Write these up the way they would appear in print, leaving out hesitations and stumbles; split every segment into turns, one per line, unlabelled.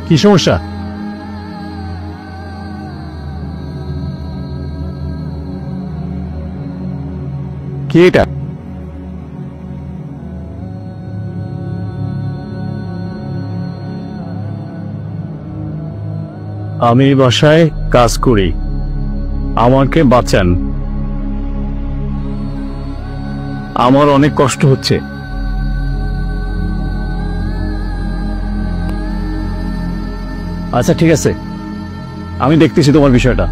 কি সমস্যা? কি এটা? আমি বাসায় কাজ করি, আমাকে বাঁচান। আমার অনেক কষ্ট হচ্ছে। আচ্ছা ঠিক আছে, আমি দেখতেছি তোমার বিষয়টা।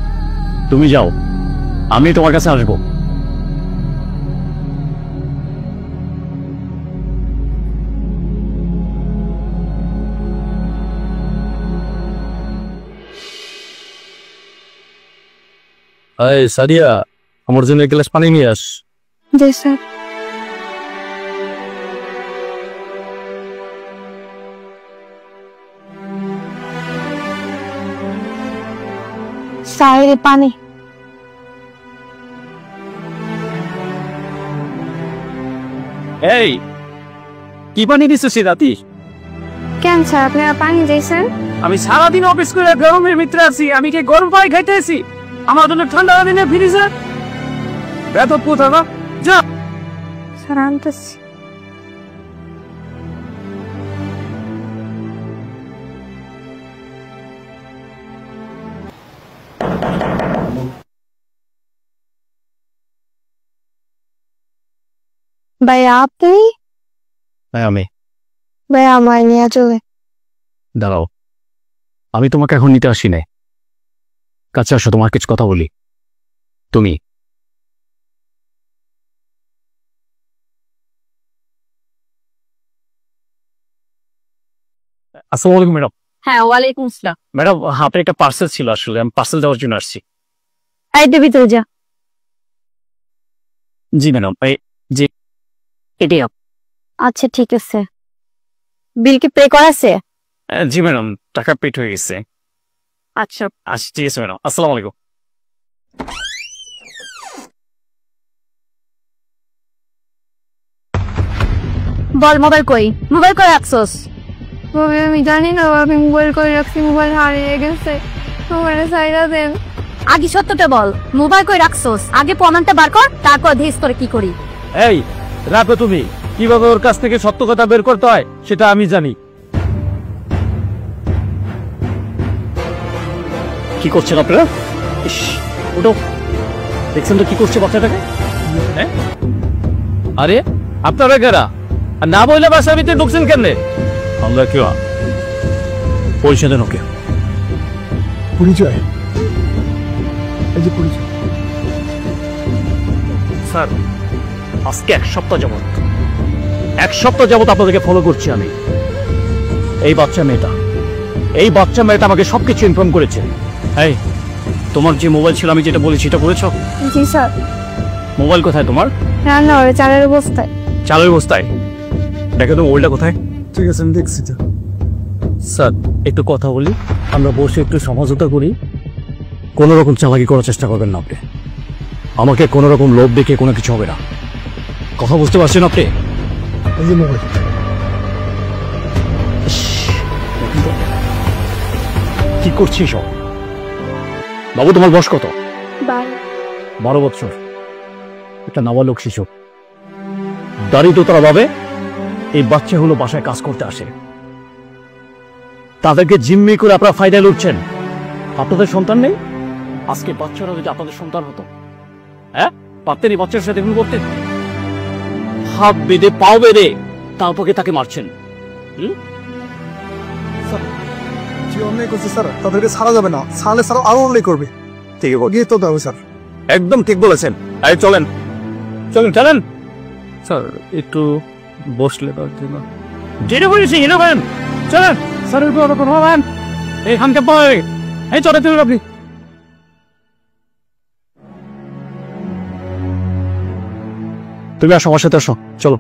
তুমি যাও, আমি তোমার কাছে আসবো। এই সাদিয়া, আমার জন্য এক গ্লাস পানি নিয়ে আস।
জি স্যার। স্যার পানি।
এই কি পানি দিচ্ছিস রাতি?
কেন স্যার আপনারা পানি দিয়েছেন?
আমি সারাদিন অফিস করে গরমের ভিতরে আছি, আমি কি গরম পানি খাইতে আছি? আমার জন্য ঠান্ডা পানি না ফ্রিজে বেতন কোথা না যা।
স্যার আনতেছি। ভাইয়া আপনি?
আমি।
ভাইয়া আমার নিয়ে চলে।
দাঁড়াও, আমি তোমাকে এখন নিতে আসি নাই। কাছে আসো, তোমার কিছু কথা বলি। তুমি আসসালামু আলাইকুম ম্যাডাম।
হ্যাঁ ওয়ালাইকুম আসসালাম।
ম্যাডাম, আপনার একটা পার্সেল ছিল, আসলে আমি পার্সেল দেওয়ার জন্য আসছি।
এই দে ভিতরে যা।
জি ম্যাডাম, এই জি
এটাই। আচ্ছা ঠিক আছে, বিল কি পে করা আছে?
জি ম্যাডাম, টাকা পেড হয়ে গেছে।
আচ্ছা
আচ্ছা ঠিক আছে ম্যাডাম, আসসালামু আলাইকুম।
বল মোবাইল কই? মোবাইল কই রাখছস?
ভাবি আমি জানি না, আমি মোবাইল করে রাখছি, মোবাইল হারিয়ে গেছে। মোবাইলে সাইরা দেন।
আগে সত্যটা বল, মোবাইল কই রাখছস? আগে প্রমাণটা বার কর, তারপর দেশ তোরে কি করি।
এই রাখো, তুমি কিভাবে ওর কাছ থেকে সত্য কথা বের করতে হয় সেটা আমি জানি।
কি করছেন আপনারা? ইস, ওটো দেখছেন তো কি করছে বাচ্চাটাকে?
হ্যাঁ? আরে আপনারা কারা? আর না বললে বাসার ভিতরে ঢুকছেন কেমনে?
আমরা কেউ পরিচয় দেন ওকে।
পরিচয়? এই যে পরিচয়।
স্যার, আজকে এক সপ্তাহ যাবত আপনাদেরকে ফলো করছি আমি। এই বাচ্চা মেয়েটা আমাকে সবকিছু ইনফর্ম করেছে। এই তোমার যে মোবাইল ছিল, আমি যেটা বলেছি সেটা করেছো?
জি স্যার।
মোবাইল কোথায় তোমার?
রান্না করে চালের অবস্থায়।
চালের বস্তায়? দেখো তো মোবাইলটা কোথায়।
ঠিক আছে, আমি দেখছি তো।
স্যার একটু কথা বলি, আমরা বসে একটু সমঝোতা করি। কোনো রকম চালাকি করার চেষ্টা করবেন না আপনি। আমাকে কোনো রকম লোভ দেখে কোনো কিছু হবে না। কথা বুঝতে পারছেন আপনি?
এই যে মোবাইল।
কি করছিস সব? বাবু তোমার বয়স কত?
12
বছর। একটা নাবালক শিশু, দারিদ্রতার অভাবে এই বাচ্চাগুলো বাসায় কাজ করতে আসে। তাদেরকে জিম্মি করে আপনারা ফায়দায় লুটছেন। আপনাদের সন্তান নেই? আজকে বাচ্চারা যদি আপনাদের সন্তান হতো, হ্যাঁ পারতেন এই বাচ্চার সাথে এগুলো করতেন? হাত বেঁধে পাও বেঁধে তারপরে তাকে মারছেন।
যে অন্যায় করছে স্যার, তাদেরকে ছাড়া যাবে না। ছাড়লে স্যার আরো অন্যায় করবে।
ঠিক
গিয়ে তো দেবে স্যার।
একদম ঠিক বলেছেন। এই চলেন চলেন।
স্যার একটু বসলে তার জন্য
যেটা বলেছি এটা করেন। চলেন
স্যারের উপর কোনো হবেন এই হানকে পায়। এই চলে তুলুন আপনি।
তুমি আসো, আমার সাথে আসো, চলো।